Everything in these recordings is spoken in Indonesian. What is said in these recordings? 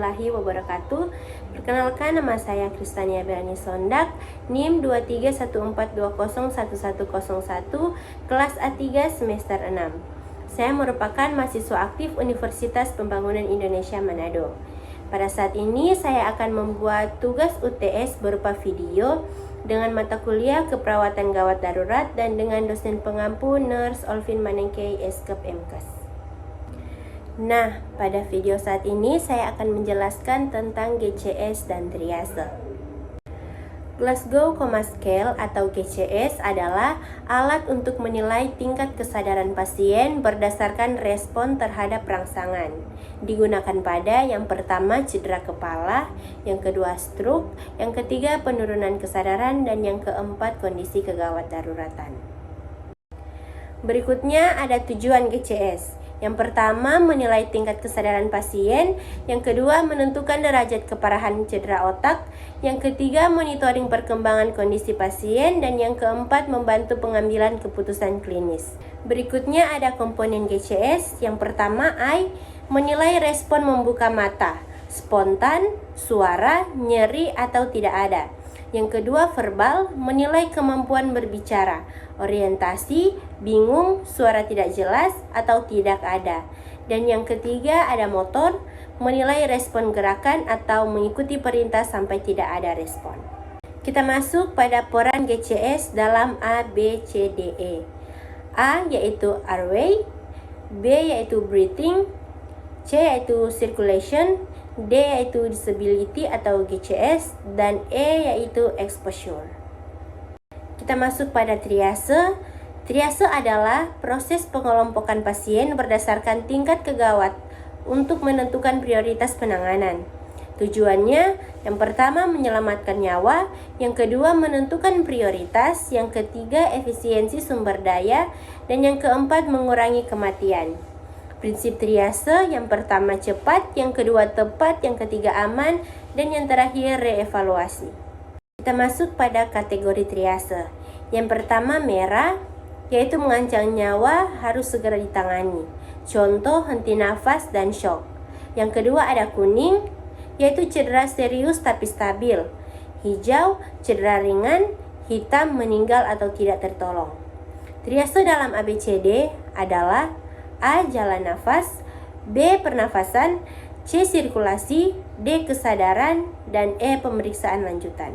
warahmatullahi wabarakatuh. Perkenalkan, nama saya Kristania Berani Sondak, NIM 2314201101, kelas A3 semester 6. Saya merupakan mahasiswa aktif Universitas Pembangunan Indonesia Manado. Pada saat ini saya akan membuat tugas UTS berupa video dengan mata kuliah keperawatan gawat darurat dan dengan dosen pengampu Nurse Olvin Manengkei Eskep MKes. Nah, pada video saat ini saya akan menjelaskan tentang GCS dan triase. Glasgow Coma Scale atau GCS adalah alat untuk menilai tingkat kesadaran pasien berdasarkan respon terhadap rangsangan. Digunakan pada yang pertama cedera kepala, yang kedua stroke, yang ketiga penurunan kesadaran, dan yang keempat kondisi kegawat daruratan. Berikutnya ada tujuan GCS. Yang pertama, menilai tingkat kesadaran pasien. Yang kedua, menentukan derajat keparahan cedera otak. Yang ketiga, monitoring perkembangan kondisi pasien. Dan yang keempat, membantu pengambilan keputusan klinis. Berikutnya ada komponen GCS. Yang pertama, I, menilai respon membuka mata, spontan, suara, nyeri, atau tidak ada. Yang kedua, verbal, menilai kemampuan berbicara, orientasi, bingung, suara tidak jelas, atau tidak ada. Dan yang ketiga ada motor, menilai respon gerakan atau mengikuti perintah sampai tidak ada respon. Kita masuk pada peran GCS dalam A, B, C, D, E. A yaitu airway, B yaitu breathing, C yaitu circulation, D yaitu disability atau GCS, dan E yaitu exposure. Kita masuk pada triase. Triase adalah proses pengelompokan pasien berdasarkan tingkat kegawat untuk menentukan prioritas penanganan. Tujuannya, yang pertama menyelamatkan nyawa, yang kedua menentukan prioritas, yang ketiga efisiensi sumber daya, dan yang keempat mengurangi kematian. Prinsip triase, yang pertama cepat, yang kedua tepat, yang ketiga aman, dan yang terakhir reevaluasi. Kita masuk pada kategori triase. Yang pertama merah, yaitu mengancam nyawa, harus segera ditangani. Contoh henti nafas dan shock. Yang kedua ada kuning, yaitu cedera serius tapi stabil. Hijau, cedera ringan. Hitam, meninggal atau tidak tertolong. Triase dalam ABCD adalah A. Jalan nafas, B. Pernafasan, C. Sirkulasi, D. Kesadaran, dan E. Pemeriksaan lanjutan.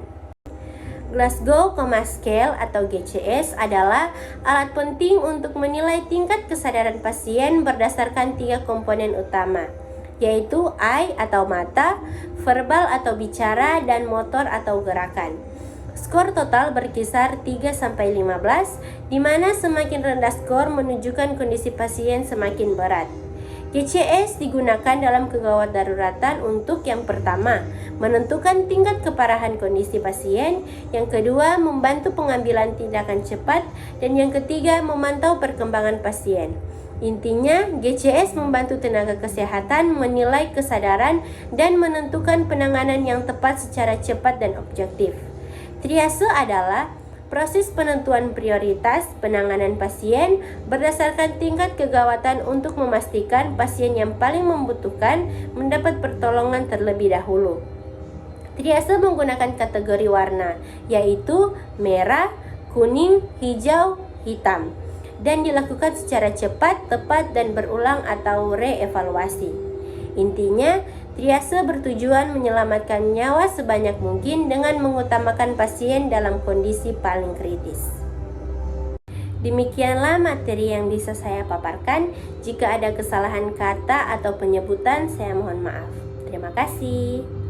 Glasgow Coma Scale atau GCS adalah alat penting untuk menilai tingkat kesadaran pasien berdasarkan 3 komponen utama, yaitu eye atau mata, verbal atau bicara, dan motor atau gerakan. Skor total berkisar 3-15, di mana semakin rendah skor menunjukkan kondisi pasien semakin berat. GCS digunakan dalam kegawat daruratan untuk yang pertama, menentukan tingkat keparahan kondisi pasien, yang kedua, membantu pengambilan tindakan cepat, dan yang ketiga, memantau perkembangan pasien. Intinya, GCS membantu tenaga kesehatan menilai kesadaran dan menentukan penanganan yang tepat secara cepat dan objektif. Triase adalah proses penentuan prioritas penanganan pasien berdasarkan tingkat kegawatan untuk memastikan pasien yang paling membutuhkan mendapat pertolongan terlebih dahulu. Triase menggunakan kategori warna, yaitu merah, kuning, hijau, hitam, dan dilakukan secara cepat, tepat, dan berulang atau reevaluasi. Intinya, triase bertujuan menyelamatkan nyawa sebanyak mungkin dengan mengutamakan pasien dalam kondisi paling kritis. Demikianlah materi yang bisa saya paparkan. Jika ada kesalahan kata atau penyebutan, saya mohon maaf. Terima kasih.